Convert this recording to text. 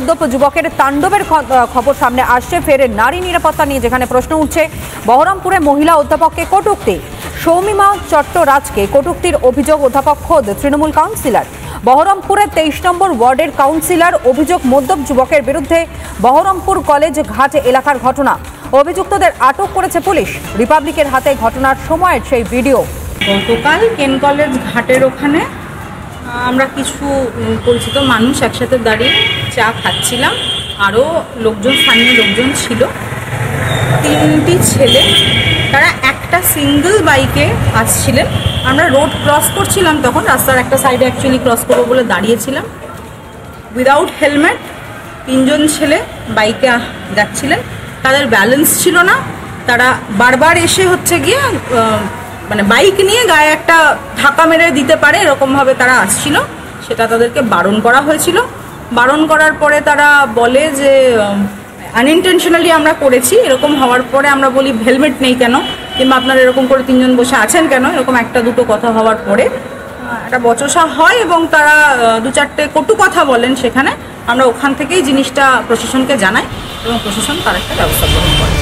মদ্যপ যুবকের তাণ্ডবের খবর সামনে আসছে ফের নারী নিরাপত্তা নিয়ে, যেখানে প্রশ্ন উঠছে বহরমপুরে মহিলা অধ্যাপককে কটূক্তি। সৌমিমা চট্টরাজকে কটূক্তির অভিযোগ অধ্যাপক খোদ তৃণমূল কাউন্সিলর। বহরমপুরের 23 নম্বর ওয়ার্ডের কাউন্সিলর অভিযোগ মদ্যপ যুবকের বিরুদ্ধে। বহরমপুর কলেজ ঘাট এলাকার ঘটনা, অভিযুক্তদের আটক করেছে পুলিশ। রিপাবলিকের হাতে ঘটনার সময়ের সেই ভিডিও। গতকাল কেন কলেজ ঘাটের ওখানে আমরা কিছু পরিচিত মানুষ একসাথে দাঁড়িয়ে চা খাচ্ছিলাম, আরও স্থানীয় লোকজন ছিল। 3টি ছেলে, তারা একটা সিঙ্গেল বাইকে আসছিলেন। আমরা রোড ক্রস করছিলাম, তখন রাস্তার একটা সাইডে অ্যাকচুয়ালি ক্রস করবো বলে দাঁড়িয়েছিলাম। উইদাউট হেলমেট 3জন ছেলে বাইকে যাচ্ছিলেন, তাদের ব্যালেন্স ছিল না। তারা বারবার এসে গিয়ে বাইক নিয়ে গায়ে একটা ধাক্কা মেরে দিতে পারে এরকমভাবে তারা আসছিল। সেটা তাদেরকে বারণ করা হয়েছিল। বারণ করার পরে তারা বলে যে আনইনটেনশনালি আমরা করেছি। এরকম হওয়ার পরে আমরা বলি হেলমেট নেই কেন, কিংবা আপনারা এরকম করে 3জন বসে আছেন কেন, এরকম একটা দুটো কথা হওয়ার পরে একটা বচসা হয় এবং তারা 2-4টে কটু কথা বলেন। সেখানে আমরা ওখান থেকেই জিনিসটা প্রশাসনকে জানাই এবং প্রশাসন তার একটা ব্যবস্থা গ্রহণ করে।